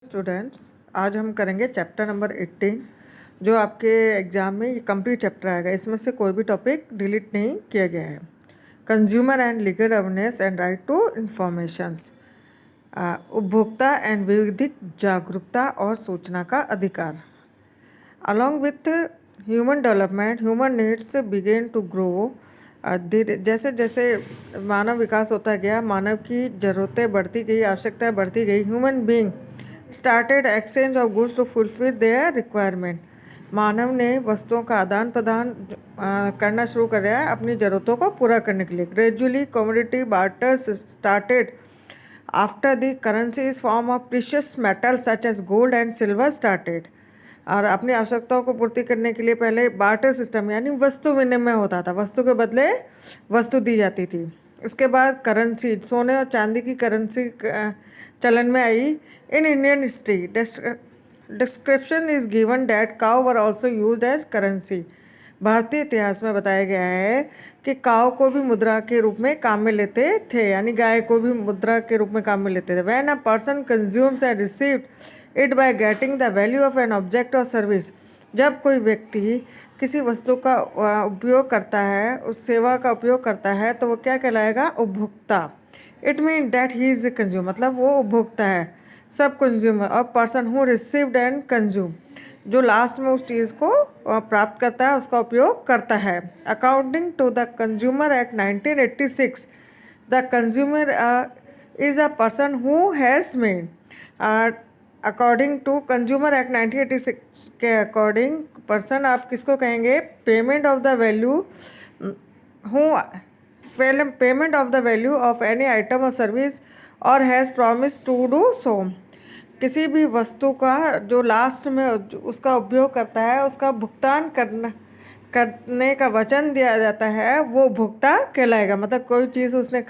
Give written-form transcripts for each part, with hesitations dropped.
Students, आज हम करेंगे चैप्टर नंबर 18 जो आपके एग्ज़ाम में ये कंप्लीट चैप्टर आएगा। इसमें से कोई भी टॉपिक डिलीट नहीं किया गया है। Consumer and legal awareness and right to informations, उपभोक्ता एंड विधिक जागरूकता और सूचना का अधिकार। Along with human development, human needs began to grow. जैसे जैसे मानव विकास होता गया, मानव की ज़रूरतें बढ़ती गई, आवश्यकताएं बढ़ती गई। Human being started exchange of goods to fulfil their requirement. मानव ने वस्तुओं का आदान प्रदान करना शुरू कर दिया है अपनी ज़रूरतों को पूरा करने के लिए। Gradually commodity barters started after the currencies form of precious metal such as gold and silver started. और अपनी आवश्यकताओं को पूर्ति करने के लिए पहले बार्टर सिस्टम यानी वस्तु विनिमय होता था, वस्तु के बदले वस्तु दी जाती थी। इसके बाद करेंसी, सोने और चांदी की करेंसी चलन में आई। In Indian history description is given that cow were also use as currency. भारतीय इतिहास में बताया गया है कि काउ को भी मुद्रा के रूप में काम में लेते थे, यानी गाय को भी मुद्रा के रूप में काम में लेते थे। When a person consumes and received it by getting the value of an object और सर्विस। जब कोई व्यक्ति किसी वस्तु का उपयोग करता है, उस सेवा का उपयोग करता है, तो वो क्या कहलाएगा? उपभोक्ता। It mean that he is a consumer, मतलब वो उपभोक्ता है। सब कंज्यूमर और person who received and consume, जो लास्ट में उस चीज़ को प्राप्त करता है, उसका उपयोग करता है। According to the consumer act 1986, the consumer is a person who has made. According to consumer act 1986 के अकॉर्डिंग पर्सन आप किसको कहेंगे? Payment of the value who payment of the value of any item और service और has promise to do so. किसी भी वस्तु का जो लास्ट में उसका उपयोग करता है, उसका भुगतान करने का वचन दिया जाता है, वो भुगता कहलाएगा। मतलब कोई चीज़ उसने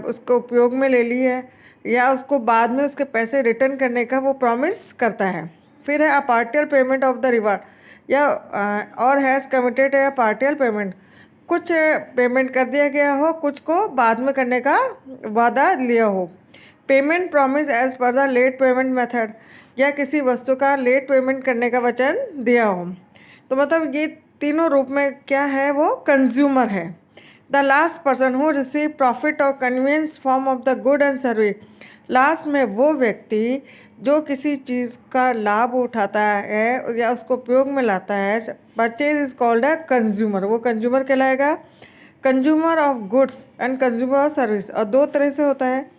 उसको उपयोग में ले ली है या उसको बाद में उसके पैसे रिटर्न करने का वो प्रॉमिस करता है। फिर है a partial payment of the reward, या और has committed a partial payment, कुछ पेमेंट कर दिया गया हो, कुछ को बाद में करने का वादा लिया हो। Payment promise as per the late payment method, या किसी वस्तु का लेट पेमेंट करने का वचन दिया हो। तो मतलब ये तीनों रूप में क्या है? वो कंज्यूमर है। The last person who receive profit और convenience form of the good and service. Last में वो व्यक्ति जो किसी चीज़ का लाभ उठाता है या उसको उपयोग में लाता है, purchase is called a consumer, वो कंज्यूमर कहलाएगा। Consumer of goods and consumer of service, और दो तरह से होता है,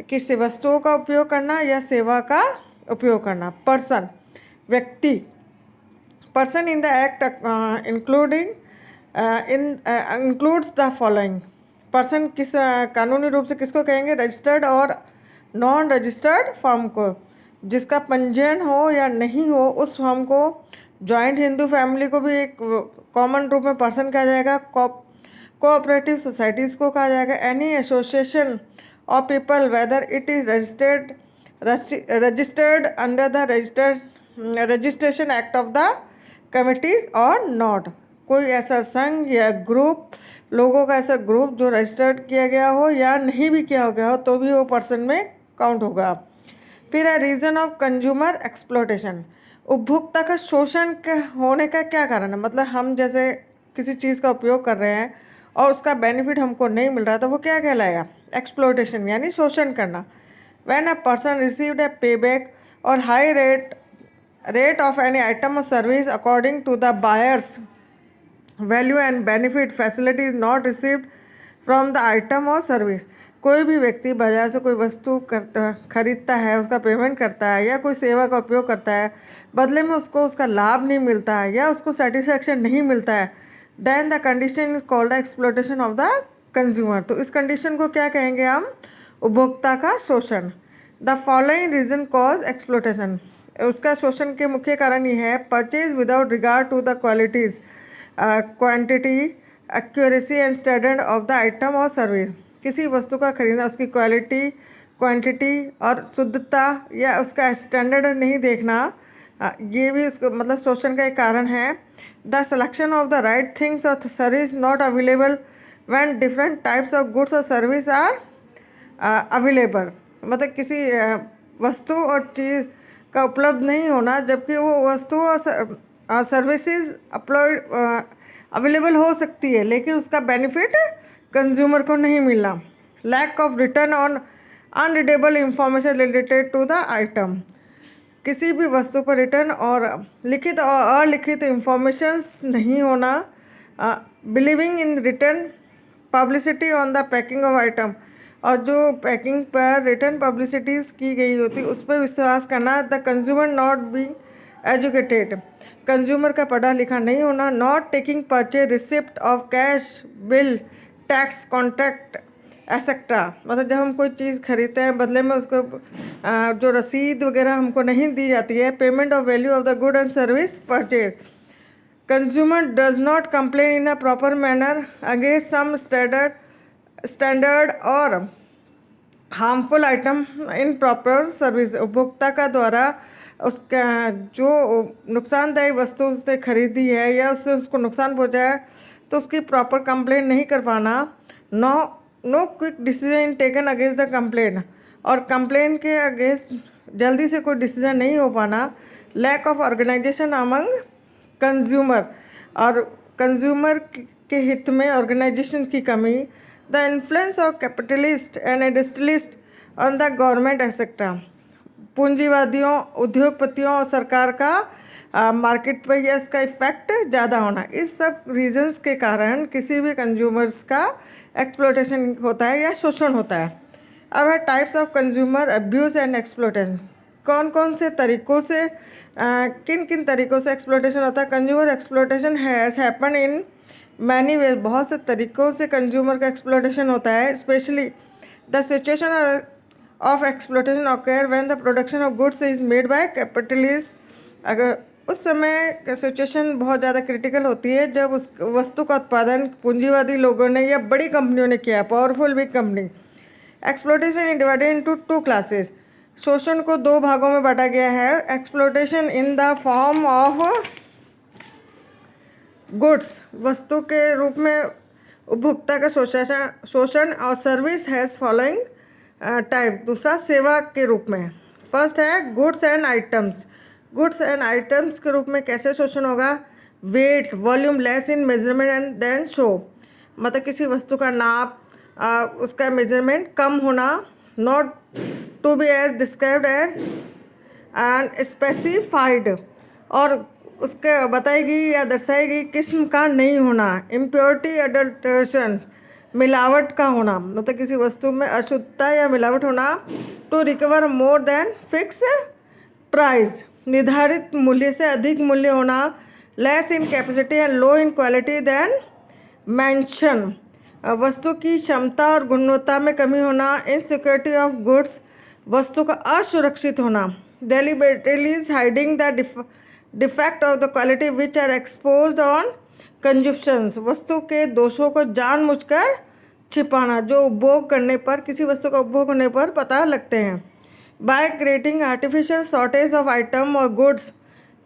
किसी वस्तुओं का उपयोग करना या सेवा का उपयोग करना। पर्सन, व्यक्ति। Person in the act including includes the following. Person किस कानूनी रूप से किसको कहेंगे? रजिस्टर्ड और नॉन रजिस्टर्ड फर्म को, जिसका पंजीयन हो या नहीं हो उस फर्म को। जॉइंट हिंदू फैमिली को भी एक कॉमन रूप में पर्सन कहा जाएगा। कोऑपरेटिव सोसाइटीज़ को कहा जाएगा। Any association of people whether it is registered under the registration act of the committees और नॉट। कोई ऐसा संघ या ग्रुप, लोगों का ऐसा ग्रुप जो रजिस्टर्ड किया गया हो या नहीं भी किया गया हो तो भी वो पर्सन में काउंट होगा। फिर है रीज़न ऑफ कंज्यूमर एक्सप्लॉयटेशन, उपभोक्ता का शोषण होने का क्या कारण है? मतलब हम जैसे किसी चीज़ का उपयोग कर रहे हैं और उसका बेनिफिट हमको नहीं मिल रहा, तो वो क्या कहलाएगा? एक्सप्लॉयटेशन, यानी शोषण करना। When a person received a payback और high rate of any item और service according to the buyers value and benefit facility is not received from the item और सर्विस। कोई भी व्यक्ति बाजार से कोई वस्तु खरीदता है, उसका पेमेंट करता है या कोई सेवा का उपयोग करता है, बदले में उसको उसका लाभ नहीं मिलता है या उसको सेटिस्फैक्शन नहीं मिलता है, then the condition is called the exploitation of the consumer. तो इस कंडीशन को क्या कहेंगे हम? उपभोक्ता का शोषण। The following reason cause exploitation, उसका शोषण के मुख्य कारण ये है। Purchase without regard to the qualities, quantity, accuracy and standard of the item और सर्विस। किसी वस्तु का खरीदना, उसकी क्वालिटी, क्वांटिटी और शुद्धता या उसका स्टैंडर्ड नहीं देखना, ये भी उसको मतलब शोषण का एक कारण है। The selection of the right things और service not available when different types of goods और सर्विस आर अवेलेबल। मतलब किसी वस्तु और चीज़ का उपलब्ध नहीं होना, जबकि वो वस्तु और सर्विसेज अवेलेबल हो सकती है लेकिन उसका बेनिफिट कंज्यूमर को नहीं मिलना। Lack of return on unreadable information related to the item, किसी भी वस्तु पर रिटर्न और लिखित और अलिखित इंफॉर्मेशंस नहीं होना। Believing in return publicity on the packing of item, और जो पैकिंग पर रिटर्न पब्लिसिटीज़ की गई होती उस पर विश्वास करना। The consumer not be educated, consumer का पढ़ा लिखा नहीं होना। Not taking purchase receipt of cash bill tax contract etcetera, मतलब जब हम कोई चीज़ खरीदते हैं बदले में उसको जो रसीद वगैरह हमको नहीं दी जाती है। Payment of value of the good and service purchase, consumer does not complain in a proper manner against some standard और harmful item in proper service, उपभोक्ता का द्वारा उसका जो नुकसानदायी वस्तु उसने खरीदी है या उससे उसको नुकसान पहुंचा है तो उसकी प्रॉपर कंप्लेंट नहीं कर पाना। No quick decision taken against the complaint, और कंप्लेंट के अगेंस्ट जल्दी से कोई डिसीजन नहीं हो पाना। Lack of organisation among consumer, और कंज्यूमर के हित में ऑर्गेनाइजेशन की कमी। The influence of capitalist and industrialist on the government etcetera, पूंजीवादियों, उद्योगपतियों और सरकार का मार्केट पर यह इसका इफेक्ट ज़्यादा होना। इस सब रीजंस के कारण किसी भी कंज्यूमर्स का एक्सप्लोटेशन होता है या शोषण होता है। अब है types of consumer abuse and exploitation, कौन कौन से तरीक़ों से किन किन तरीक़ों से एक्सप्लोटेशन होता है। Consumer exploitation has happen in many ways, बहुत से तरीक़ों से कंज्यूमर का एक्सप्लोटेशन होता है। Specially the situation of exploitation occur when the production of goods is made by capitalist, अगर उस समय सिचुएशन बहुत ज़्यादा क्रिटिकल होती है जब उस वस्तु का उत्पादन पूंजीवादी लोगों ने या बड़ी कंपनियों ने किया, powerful big company. Exploitation is divided into two classes, शोषण को दो भागों में बांटा गया है। Exploitation in the form of goods, वस्तु के रूप में उपभोक्ता का शोषण और सर्विस हैज़ फॉलोइंग टाइप, दूसरा सेवा के रूप में। फर्स्ट है goods and items, goods and items के रूप में कैसे शोषण होगा। Weight volume less in measurement and then show, मतलब किसी वस्तु का नाप उसका मेजरमेंट कम होना। Not to be as described and specified, और उसके बताएगी या दर्शाएगी किस्म का नहीं होना। इम्प्योरिटी एडल्ट्रेशन, मिलावट का होना, मतलब किसी वस्तु में अशुद्धता या मिलावट होना। To recover more than fix price, निर्धारित मूल्य से अधिक मूल्य होना। Less in capacity and low in quality than mention, वस्तु की क्षमता और गुणवत्ता में कमी होना। इनसिक्योरिटी ऑफ गुड्स, वस्तु का असुरक्षित होना। Deliberately hiding the defect of the quality which are exposed on consumptions, वस्तु के दोषों को जानबूझकर छिपाना जो उपभोग करने पर, किसी वस्तु का उपभोग होने पर पता लगते हैं। By creating artificial shortage of item और goods,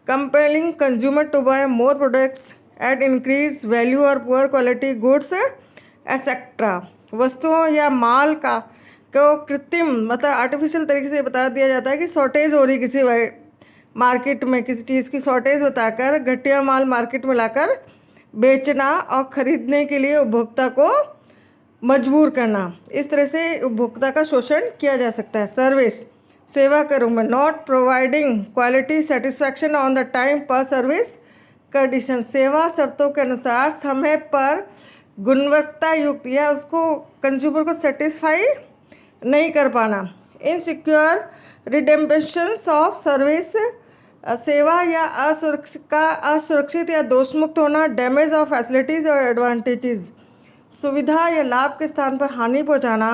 compelling consumer to buy more products at increase value और पुअर क्वालिटी गुड्स एक्सेट्रा, वस्तुओं या माल का को कृत्रिम मतलब आर्टिफिशियल तरीके से बता दिया जाता है कि शॉर्टेज हो रही किसी मार्केट में, किसी चीज़ की शॉर्टेज बताकर घटिया माल मार्केट में लाकर बेचना और ख़रीदने के लिए उपभोक्ता को मजबूर करना। इस तरह से उपभोक्ता का शोषण किया जा सकता है। सर्विस, सेवा के रूप में। Not providing quality satisfaction on the time पर सर्विस कंडीशन, सेवा शर्तों के अनुसार समय पर गुणवत्ता युक्त या उसको कंज्यूमर को सेटिस्फाई नहीं कर पाना। इनसिक्योर रिडेम्पशंस ऑफ सर्विस, सेवा या असुरक्षित या दोषमुक्त होना। डैमेज ऑफ फैसिलिटीज़ और एडवांटेजेस, सुविधा या लाभ के स्थान पर हानि पहुंचाना।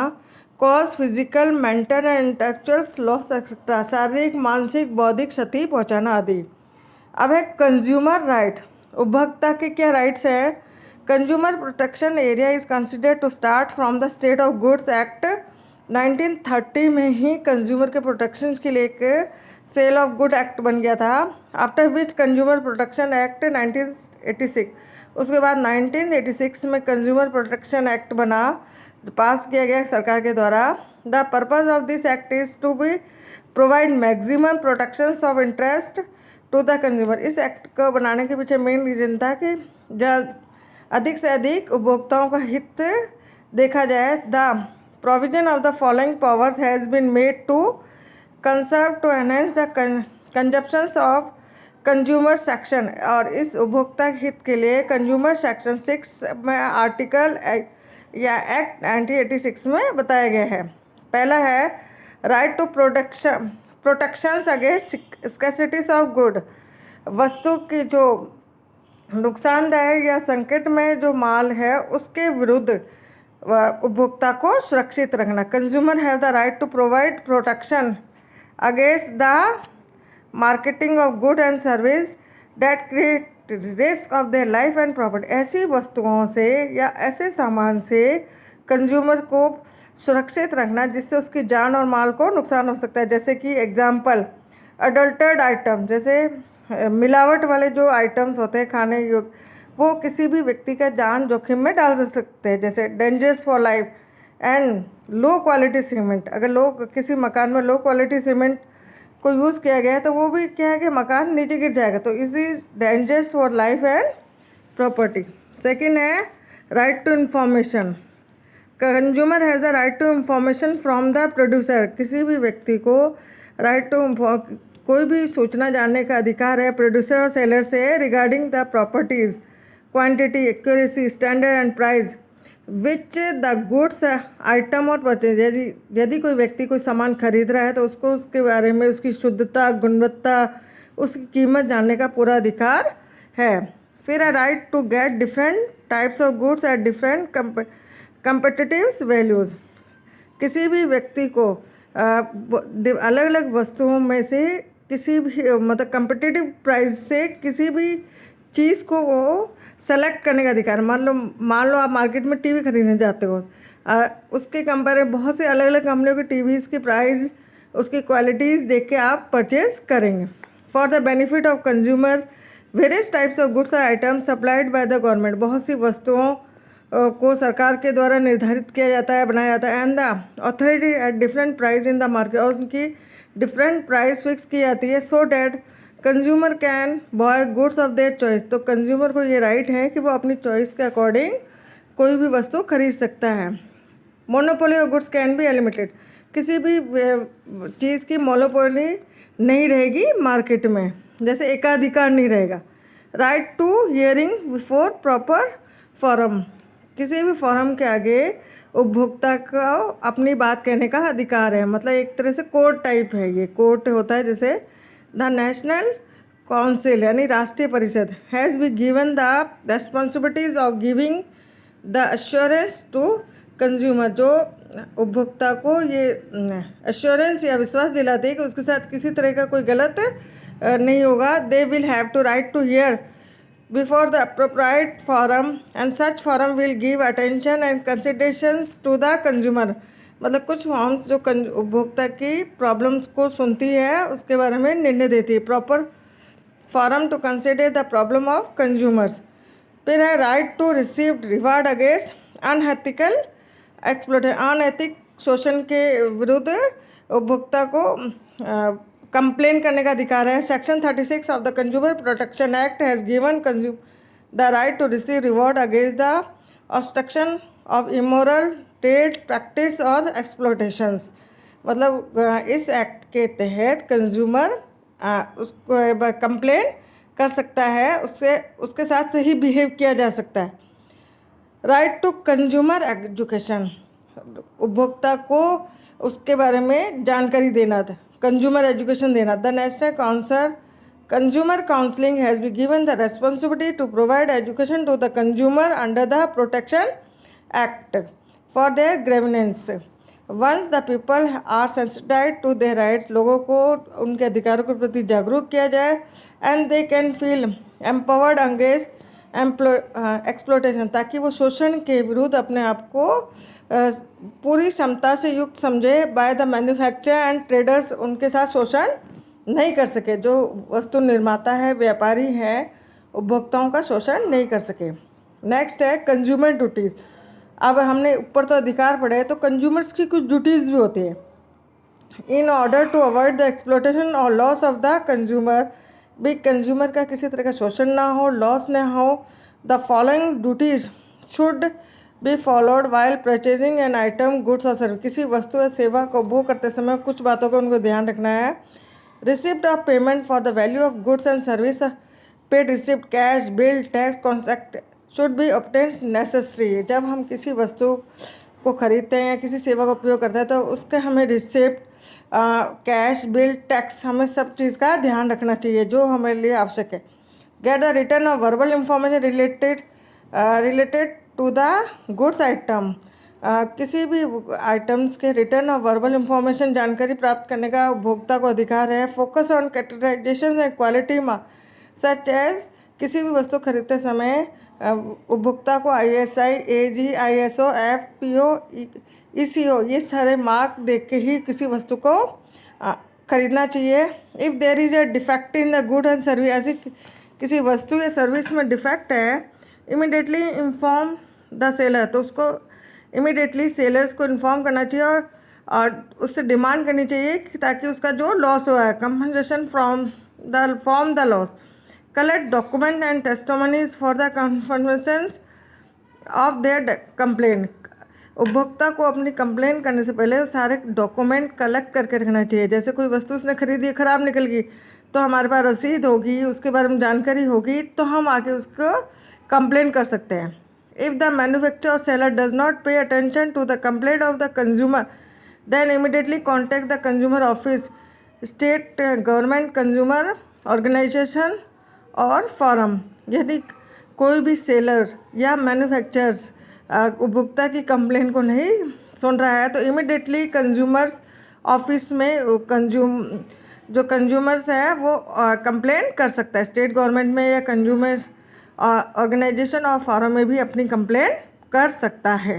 Cause physical mental and intellectual loss etcetera, शारीरिक मानसिक बौद्धिक क्षति पहुंचाना आदि। अब है कंज्यूमर राइट, उपभोक्ता के क्या राइट्स हैं। Consumer protection area is considered to start from the state of goods act 1930 में ही कंज्यूमर के प्रोटेक्शन के लिए एक सेल ऑफ गुड एक्ट बन गया था। After which consumer protection act 1986, उसके बाद 1986 में कंज्यूमर प्रोटेक्शन एक्ट बना, पास किया गया सरकार के द्वारा। The purpose of this act is to be provide maximum protections of interest to the consumer. इस एक्ट को बनाने के पीछे मेन रीज़न था कि अधिक से अधिक उपभोक्ताओं का हित देखा जाए। The provision of the following powers has been made to conserve to enhance the consumptions of consumer section. और इस उपभोक्ता हित के लिए कंज्यूमर सेक्शन 6 में आर्टिकल या एक्ट 1986 में बताया गया है। पहला है right to protections against scarcities of good. वस्तु की जो नुकसानदायक या संकट में जो माल है उसके विरुद्ध उपभोक्ता को सुरक्षित रखना। Consumer have the right to provide protection against the marketing of good and service that create risk of their life and property. ऐसी वस्तुओं से या ऐसे सामान से कंज्यूमर को सुरक्षित रखना जिससे उसकी जान और माल को नुकसान हो सकता है। जैसे कि एग्जाम्पल अडल्टर्ड आइटम, जैसे मिलावट वाले जो आइटम्स होते हैं खाने योग्य, वो किसी भी व्यक्ति का जान जोखिम में डाल सकते हैं। जैसे dangerous for life and low quality cement. अगर लोग किसी मकान में लो क्वालिटी सीमेंट को यूज़ किया गया है तो वो भी क्या है कि मकान नीचे गिर जाएगा, तो is is dangerous for life and property. Second है right to information. Consumer has the right to information from the producer. किसी भी व्यक्ति को राइट टू कोई भी सूचना जानने का अधिकार है प्रोड्यूसर और सेलर से regarding the properties, quantity, accuracy, standard and price which the goods item और परचेज। यदि कोई व्यक्ति कोई सामान खरीद रहा है तो उसको उसके बारे में उसकी शुद्धता, गुणवत्ता, उसकी कीमत जानने का पूरा अधिकार है। फिर a right to get different types of goods at different competitive values. किसी भी व्यक्ति को अलग अलग वस्तुओं में से किसी भी मतलब कंपटिटिव प्राइस से किसी भी चीज़ को वो सेलेक्ट करने का अधिकार। मान लो आप मार्केट में टीवी खरीदने जाते हो, उसके कंपेयर बहुत से अलग अलग कंपनियों के टीवीज़ की प्राइस, उसकी क्वालिटीज़ देख के आप परचेज करेंगे। For the benefit of consumers various types of goods item supplied by the government. बहुत सी वस्तुओं को सरकार के द्वारा निर्धारित किया जाता है, बनाया जाता है। And the authority at different price in the market, और उनकी डिफरेंट प्राइस फिक्स की जाती है so that consumer can buy goods of their choice. तो कंज्यूमर को ये राइट है कि वो अपनी चॉइस के अकॉर्डिंग कोई भी वस्तु खरीद सकता है। Monopoly of goods can be limited. किसी भी चीज़ की मोनोपोली नहीं रहेगी मार्केट में, जैसे एकाधिकार नहीं रहेगा। Right to hearing before proper forum. किसी भी फोरम के आगे उपभोक्ता को अपनी बात कहने का अधिकार है। मतलब एक तरह से कोर्ट टाइप है, ये कोर्ट होता है। जैसे द नेशनल काउंसिल यानी राष्ट्रीय परिषद has be given the responsibilities of giving the assurance to consumer. जो उपभोक्ता को ये अश्योरेंस या विश्वास दिलाती है कि उसके साथ किसी तरह का कोई गलत नहीं होगा। They will have to right to hear before the appropriate forum and such forum will give attention and considerations to the consumer। मतलब कुछ फॉर्म्स जो उपभोक्ता की प्रॉब्लम्स को सुनती है उसके बारे में निर्णय देती है। Proper forum to consider the problem of consumers. फिर है right to receive reward against unethical exploitation. अनैतिक शोषण के विरुद्ध उपभोक्ता को कंप्लेन करने का अधिकार है। Section 36 of the consumer protection act has given consumer the right to receive reward against the obstruction of immoral trade practice और एक्सप्लॉयटेशंस। मतलब इस एक्ट के तहत कंज्यूमर उसको कंप्लेन कर सकता है, उसके साथ सही बिहेव किया जा सकता है। Right to consumer education. उपभोक्ता को उसके बारे में जानकारी देना था, कंज्यूमर एजुकेशन देना। The national consumer counselling has be given the responsibility to provide education to the consumer under the protection act for their grievance. Once the people are sensitise to their right. लोगों को उनके अधिकारों के प्रति जागरूक किया जाए। And they can feel empowered against exploitation, ताकि वो शोषण के विरुद्ध अपने आप को पूरी क्षमता से युक्त समझे। By the manufacturer and traders, उनके साथ शोषण नहीं कर सके। जो वस्तु निर्माता है, व्यापारी हैं, उपभोक्ताओं का शोषण नहीं कर सके। नेक्स्ट है कंज्यूमर ड्यूटीज़। अब हमने ऊपर तो अधिकार पढ़े, तो कंज्यूमर्स की कुछ ड्यूटीज़ भी होती है। In order to avoid the exploitation और लॉस ऑफ द कंज्यूमर, भी कंज्यूमर का किसी तरह का शोषण ना हो, लॉस ना हो, the following duties should be followed while purchasing an item goods और सर्विस। किसी वस्तु या सेवा को उपभोग करते समय कुछ बातों का उनको ध्यान रखना है। Receipt of payment for the value of goods and service, paid receipt, cash, bill, tax, contract should be obtained necessary. जब हम किसी वस्तु को खरीदते हैं या किसी सेवा का उपयोग करते हैं तो उसके हमें रिसिप्ट, कैश, बिल, टैक्स, हमें सब चीज़ का ध्यान रखना चाहिए जो हमारे लिए आवश्यक है। Get the return of verbal information related to the goods item, किसी भी आइटम्स के रिटर्न और वर्बल इंफॉर्मेशन जानकारी प्राप्त करने का उपभोक्ता को अधिकार है। Focus on categorisation and quality such as, किसी भी वस्तु खरीदते समय उपभोक्ता को ISI, AG, ISO, FPO, ECO ये सारे मार्क देख के ही किसी वस्तु को खरीदना चाहिए। If there is a defect in the good and service, ऐसी किसी वस्तु या सर्विस में डिफेक्ट है, इमिडिएटली इन्फॉर्म द सेलर, तो उसको इमिडिएटली सेलर्स को इन्फॉर्म करना चाहिए और उससे डिमांड करनी चाहिए ताकि उसका जो लॉस हुआ है compensation from the loss. Collect document and testimonies for the conformations of their complain, उपभोक्ता को अपनी कंप्लेन करने से पहले सारे डॉक्यूमेंट कलेक्ट करके रखना चाहिए। जैसे कोई वस्तु उसने खरीदी ख़राब निकल गई तो हमारे पास रसीद होगी, उसके बारे में जानकारी होगी, तो हम आके उसको कंप्लेन कर सकते हैं। इफ़ द मैन्युफैक्चरर और seller does not pay attention to the complaint of the consumer then immediately contact the consumer office, state government, consumer organisation और फॉरम। यदि कोई भी सेलर या मैन्युफैक्चरर्स उपभोक्ता की कंप्लेन को नहीं सुन रहा है तो इमिडिएटली कंज्यूमर्स ऑफिस में जो कंज्यूमर्स है वो कंप्लेन कर सकता है। स्टेट गवर्नमेंट में या कंज्यूमर्स ऑर्गेनाइजेशन और फॉरम में भी अपनी कंप्लेन कर सकता है।